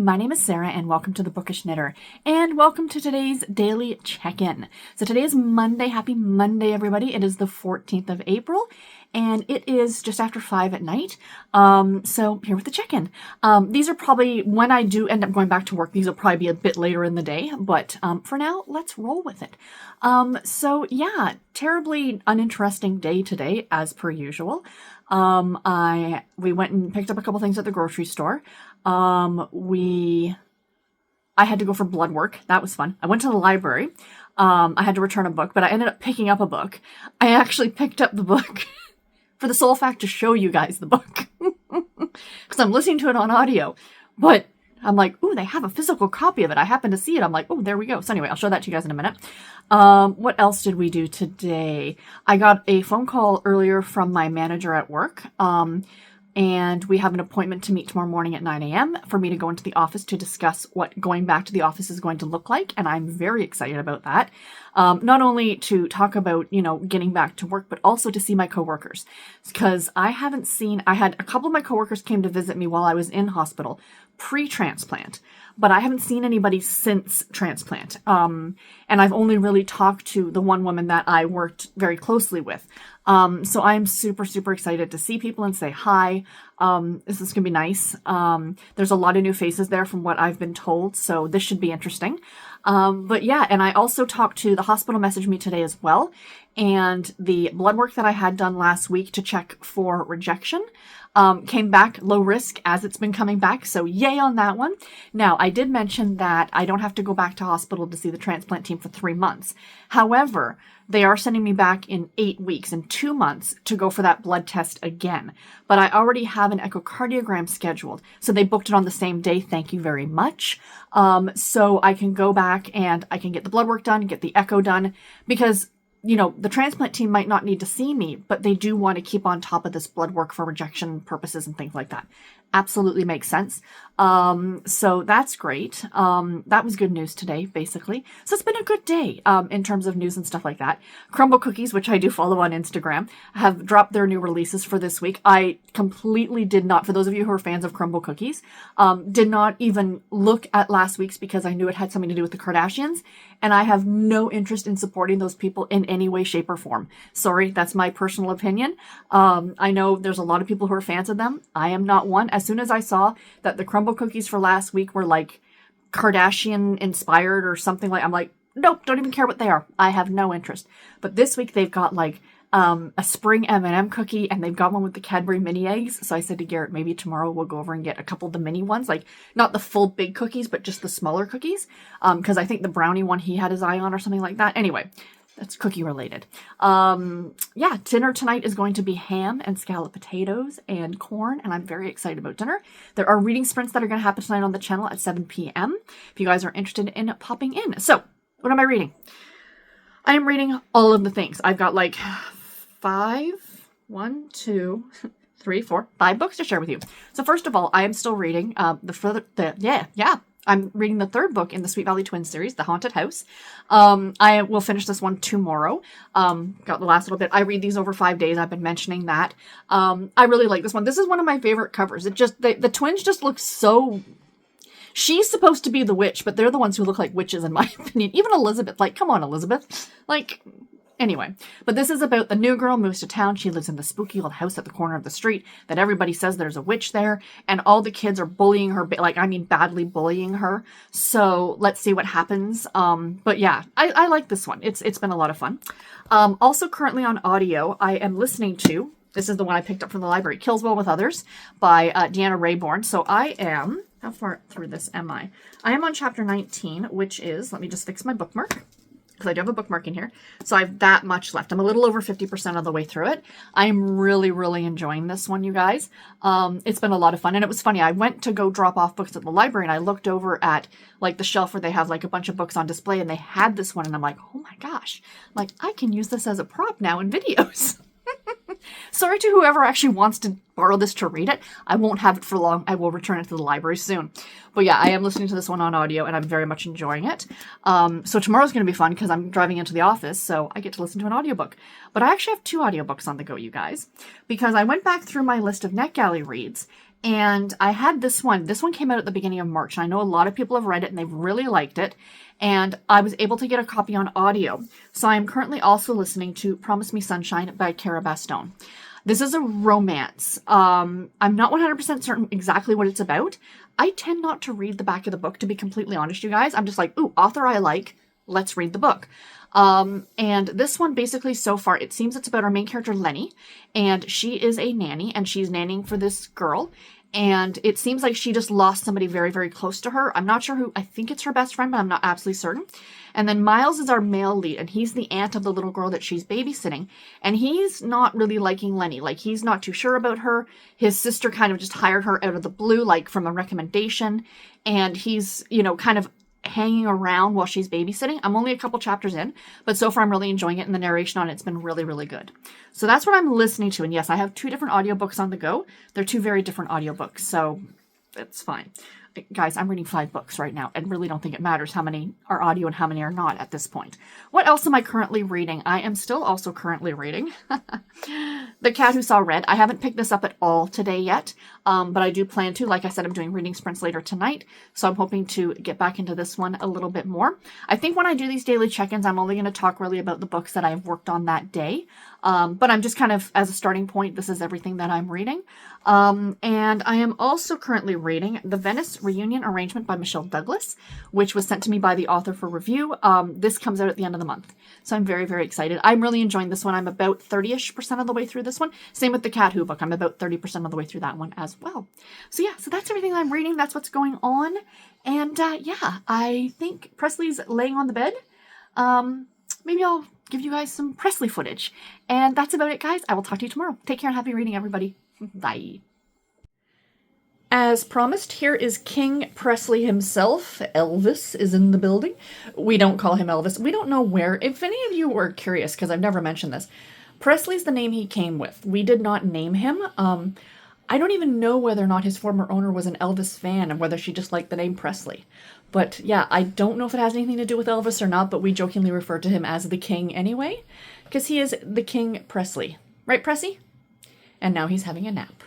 my name is Sarah and welcome to the Bookish Knitter and welcome to today's daily check-in. So today is Monday. Happy Monday, everybody. It is the 14th of April and it is just after 5 at night. So here with the check-in. These are probably, when I do end up going back to work, these will probably be a bit later in the day, but for now, let's roll with it. So yeah, terribly uninteresting day today, as per usual. We went and picked up a couple things at the grocery store. I had to go for blood work. That was fun. I went to the library. I had to return a book, but I ended up picking up a book. I actually picked up the book for the sole fact to show you guys the book. Because I'm listening to it on audio. But I'm like, ooh, they have a physical copy of it. I happen to see it. I'm like, oh, there we go. So anyway, I'll show that to you guys in a minute. What else did we do today? I got a phone call earlier from my manager at work. And we have an appointment to meet tomorrow morning at 9 a.m. for me to go into the office to discuss what going back to the office is going to look like. And I'm very excited about that. Not only to talk about, getting back to work, but also to see my coworkers. Because I had a couple of my coworkers came to visit me while I was in hospital pre-transplant, but I haven't seen anybody since transplant. And I've only really talked to the one woman that I worked very closely with. So I'm super, super excited to see people and say hi. This is going to be nice. There's a lot of new faces there from what I've been told, so this should be interesting. But yeah, and I also talked to the hospital messaged me today as well. And the blood work that I had done last week to check for rejection came back low risk as it's been coming back. So yay on that one. Now, I did mention that I don't have to go back to hospital to see the transplant team for 3 months. However, they are sending me back in 8 weeks, in 2 months, to go for that blood test again. But I already have an echocardiogram scheduled. So they booked it on the same day. Thank you very much. So I can go back and I can get the blood work done, get the echo done, because the transplant team might not need to see me, but they do want to keep on top of this blood work for rejection purposes and things like that. Absolutely makes sense. So that's great. That was good news today, basically. So it's been a good day, in terms of news and stuff like that. Crumble Cookies, which I do follow on Instagram, have dropped their new releases for this week. I completely did not, for those of you who are fans of Crumble Cookies, did not even look at last week's because I knew it had something to do with the Kardashians. And I have no interest in supporting those people in any way, shape, or form. Sorry, that's my personal opinion. I know there's a lot of people who are fans of them. I am not one. As soon as I saw that the Crumble Cookies for last week were like Kardashian inspired or something I'm like, nope, don't even care what they are. I have no interest. But this week they've got like a spring M&M cookie and they've got one with the Cadbury mini eggs. So I said to Garrett, maybe tomorrow we'll go over and get a couple of the mini ones, like not the full big cookies, but just the smaller cookies. Because I think the brownie one he had his eye on or something like that. Anyway, that's cookie related. Yeah, dinner tonight is going to be ham and scalloped potatoes and corn, and I'm very excited about dinner. There are reading sprints that are going to happen tonight on the channel at 7 p.m. if you guys are interested in popping in. So, what am I reading? I am reading all of the things. I've got like 5 books to share with you. So first of all, I am still reading I'm reading the third book in the Sweet Valley Twins series, The Haunted House. I will finish this one tomorrow. Got the last little bit. I read these over 5 days. I've been mentioning that. I really like this one. This is one of my favorite covers. It just, the twins just look so... She's supposed to be the witch, but they're the ones who look like witches in my opinion. Even Elizabeth, like, come on, Elizabeth. Like... Anyway, but this is about the new girl moves to town. She lives in the spooky old house at the corner of the street that everybody says there's a witch there. And all the kids are bullying her, badly bullying her. So let's see what happens. But yeah, I like this one. It's been a lot of fun. Also currently on audio, I am listening to, this is the one I picked up from the library, Kills Well with Others by Deanna Raybourn. So I am, how far through this am I? I am on chapter 19, which is, let me just fix my bookmark, because I do have a bookmark in here. So I have that much left. I'm a little over 50% of the way through it. I'm really, really enjoying this one, you guys. It's been a lot of fun. And it was funny. I went to go drop off books at the library and I looked over at like the shelf where they have like a bunch of books on display and they had this one and I'm like, oh my gosh, like I can use this as a prop now in videos. Sorry to whoever actually wants to borrow this to read it. I won't have it for long. I will return it to the library soon. But yeah, I am listening to this one on audio and I'm very much enjoying it. So tomorrow's going to be fun because I'm driving into the office, so I get to listen to an audiobook. But I actually have 2 audiobooks on the go, you guys, because I went back through my list of NetGalley reads And I had this one. This one came out at the beginning of March. And I know a lot of people have read it and they've really liked it. And I was able to get a copy on audio. So I am currently also listening to Promise Me Sunshine by Cara Bastone. This is a romance. I'm not 100% certain exactly what it's about. I tend not to read the back of the book, to be completely honest, you guys. I'm just like, ooh, author I like. Let's read the book. And this one basically so far, it seems it's about our main character, Lenny, and she is a nanny and she's nannying for this girl. And it seems like she just lost somebody very, very close to her. I'm not sure who. I think it's her best friend, but I'm not absolutely certain. And then Miles is our male lead, and he's the aunt of the little girl that she's babysitting. And he's not really liking Lenny. Like, he's not too sure about her. His sister kind of just hired her out of the blue, like from a recommendation. And he's, you know, kind of hanging around while she's babysitting. I'm only a couple chapters in, but so far I'm really enjoying it, and the narration on it's been really, really good. So that's what I'm listening to. And yes, I have 2 different audiobooks on the go. They're 2 very different audiobooks, so it's fine. Guys, I'm reading 5 books right now and really don't think it matters how many are audio and how many are not at this point. What else am I currently reading? I am still also currently reading The Cat Who Saw Red. I haven't picked this up at all today yet, but I do plan to. Like I said, I'm doing reading sprints later tonight, so I'm hoping to get back into this one a little bit more. I think when I do these daily check-ins, I'm only going to talk really about the books that I've worked on that day, but I'm just kind of, as a starting point, this is everything that I'm reading. And I am also currently reading The Venice Reunion Arrangement by Michelle Douglas, which was sent to me by the author for review. This comes out at the end of the month, so I'm very, very excited. I'm really enjoying this one. I'm about 30-ish% of the way through this one. Same with the Cat Who book. I'm about 30% of the way through that one as well. So yeah, so that's everything I'm reading. That's what's going on. And yeah, I think Presley's laying on the bed. Maybe I'll give you guys some Presley footage. And that's about it, guys. I will talk to you tomorrow. Take care and happy reading, everybody. Bye. As promised, here is King Presley himself. Elvis is in the building. We don't call him Elvis. We don't know where. If any of you were curious, because I've never mentioned this, Presley's the name he came with. We did not name him. I don't even know whether or not his former owner was an Elvis fan and whether she just liked the name Presley. But yeah, I don't know if it has anything to do with Elvis or not, but we jokingly refer to him as the King anyway, because he is the King Presley. Right, Pressy? And now he's having a nap.